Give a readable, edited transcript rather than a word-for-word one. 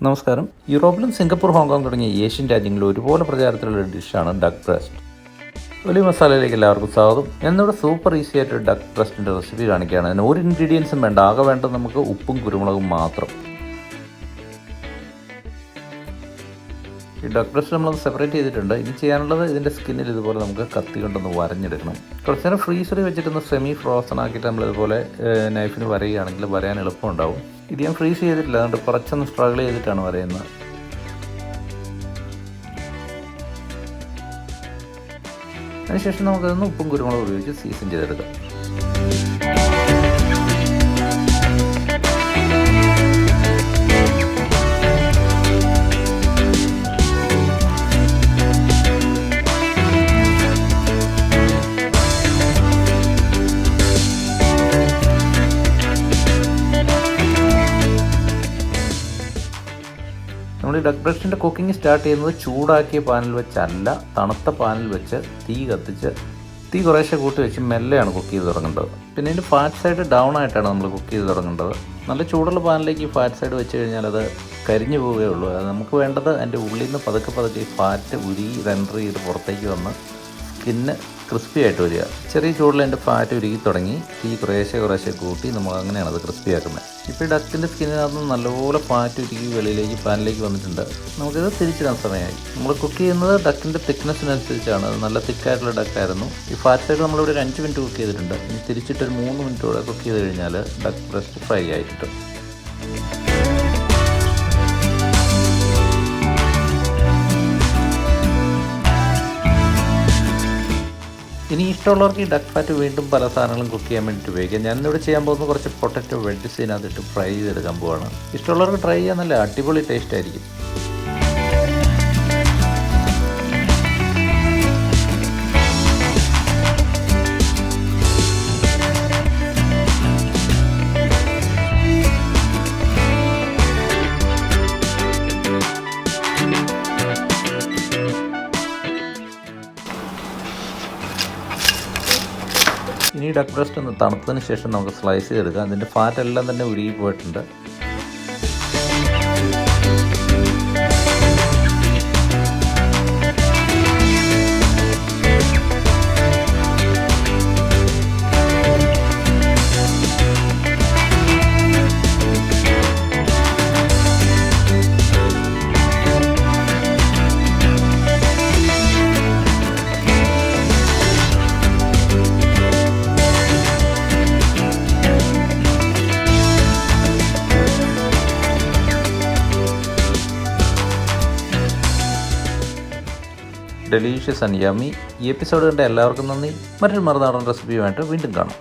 നമസ്കാരം. യൂറോപ്പിലും Singapore, Hong Kong തുടങ്ങിയ ഏഷ്യൻ രാജ്യങ്ങളിൽ ഒരുപോലെ പ്രചാരത്തിലുള്ള ഒരു ഡിഷാണ് ഡക്ക് ബ്രസ്റ്റ്. വലിയ മസാലയിലേക്ക് എല്ലാവർക്കും സ്വാഗതം. ഞാനിവിടെ സൂപ്പർ ഈസി ആയിട്ട് ഡക്ക് ബ്രസ്റ്റിൻ്റെ റെസിപ്പി കാണിക്കുകയാണ്. അതിന് ഒരു ഇൻഗ്രീഡിയൻസും വേണ്ട, ആകെ വേണ്ടത് നമുക്ക് ഉപ്പും കുരുമുളകും മാത്രം. ഈ ഡക്ക് ബ്രസ്റ്റ് നമ്മളത് സെപ്പറേറ്റ് ചെയ്തിട്ടുണ്ട്. ഇനി ചെയ്യാനുള്ളത് ഇതിൻ്റെ സ്കിന്നിൽ ഇതുപോലെ നമുക്ക് കത്തി കൊണ്ടൊന്ന് വരഞ്ഞെടുക്കണം. കുറച്ച് നേരം ഫ്രീസറിൽ വെച്ചിട്ടൊന്ന് സെമി ഫ്രോസൺ ആക്കിയിട്ട് നമ്മളിതുപോലെ നൈഫിന് വരയുകയാണെങ്കിൽ വരയാൻ എളുപ്പമുണ്ടാവും. ഇത് ഞാൻ ഫ്രീസ് ചെയ്തിട്ടില്ല, അതുകൊണ്ട് കുറച്ചൊന്ന് സ്ട്രഗിൾ ചെയ്തിട്ടാണ് വരയുന്നത്. അതിനുശേഷം നമുക്കതൊന്ന് ഉപ്പും കുരുമുളകും ഉപയോഗിച്ച് സീസൺ ചെയ്തെടുക്കാം. നമ്മൾ ഈ ഡക്ക് ബ്രസ്റ്റിൻ്റെ കുക്കിംഗ് സ്റ്റാർട്ട് ചെയ്യുന്നത് ചൂടാക്കിയ പാനിൽ വെച്ചല്ല, തണുത്ത പാനിൽ വെച്ച് തീ കത്തിച്ച് തീ കുറേശ്ശെ കൂട്ടി വെച്ച് മെല്ലെയാണ് കുക്ക് ചെയ്ത് തുടങ്ങേണ്ടത്. പിന്നെ ഇതിൻ്റെ ഫാറ്റ് സൈഡ് ഡൗൺ ആയിട്ടാണ് നമ്മൾ കുക്ക് ചെയ്ത് തുടങ്ങേണ്ടത്. നല്ല ചൂടുള്ള പാനിലേക്ക് ഈ ഫാറ്റ് സൈഡ് വെച്ച് കഴിഞ്ഞാൽ അത് കരിഞ്ഞു പോവുകയുള്ളൂ. അത് നമുക്ക് വേണ്ടത് അതിൻ്റെ ഉള്ളിൽ നിന്ന് പതുക്കെ ഈ ഫാറ്റ് ഉരുകി റെൻഡർ ചെയ്ത് പുറത്തേക്ക് വന്ന് സ്കിന്ന് ക്രിസ്പി ആയിട്ട് വരിക. ചെറിയ ചൂടിൽ അതിൻ്റെ ഫാറ്റ് ഉരുകി തുടങ്ങി തീ കുറേശ്ശെ കൂട്ടി നമ്മൾ അങ്ങനെയാണ് അത് ക്രിസ്പി ആക്കുന്നത്. ഇപ്പോൾ ഈ ഡക്കിൻ്റെ സ്കിന്നിനകത്ത് നല്ലപോലെ ഫാറ്റ് ഉരുകി വെളിയിലേക്ക് പാനിലേക്ക് വന്നിട്ടുണ്ട്. നമുക്കിത് തിരിച്ചിടാൻ സമയമായി. നമ്മൾ കുക്ക് ചെയ്യുന്നത് ഡക്കിൻ്റെ തിക്നെസ്സിനനുസരിച്ചാണ്. നല്ല തിക്കായിട്ടുള്ള ഡക്കായിരുന്നു. ഈ ഫാറ്റ് സൈഡ് നമ്മളിവിടെ ഒരു 5 മിനിറ്റ് കുക്ക് ചെയ്തിട്ടുണ്ട്. ഇനി തിരിച്ചിട്ടൊരു 3 മിനിറ്റ് കൂടെ കുക്ക് ചെയ്ത് കഴിഞ്ഞാൽ ഡക്ക് ബ്രസ്റ്റ് ഫ്രൈ ആയി കിട്ടും. ഇനി ഇഷ്ടമുള്ളവർക്ക് ഈ ഡക്ക് ഫാറ്റ് വീണ്ടും പല സാധനങ്ങളും കുക്ക് ചെയ്യാൻ വേണ്ടിയിട്ട് ഉപയോഗിക്കാം. ഞാനിവിടെ ചെയ്യാൻ പോകുന്നത് കുറച്ച് പൊട്ടറ്റോ വെഡ്ജസ് ഇതിനകത്തിട്ട് ഫ്രൈ ചെയ്തെടുക്കാൻ പോവാണ്. ഇഷ്ടമുള്ളവർക്ക് ട്രൈ ചെയ്യാൻ നല്ല അടിപൊളി ടേസ്റ്റ് ആയിരിക്കും. ഇനി ഡക്ക് ബ്രസ്റ്റ് ഒന്ന് തണുത്തതിന് ശേഷം നമുക്ക് സ്ലൈസ് ചെയ്തെടുക്കാം. അതിൻ്റെ ഫാറ്റ് എല്ലാം തന്നെ ഉരുകി പോയിട്ടുണ്ട്. Delicious and yummy. ഈ എപ്പിസോഡ് കണ്ട എല്ലാവർക്കും നന്ദി. മറ്റൊരു മറുനാടൻ റെസിപ്പിയുമായിട്ട് വീണ്ടും കാണാം.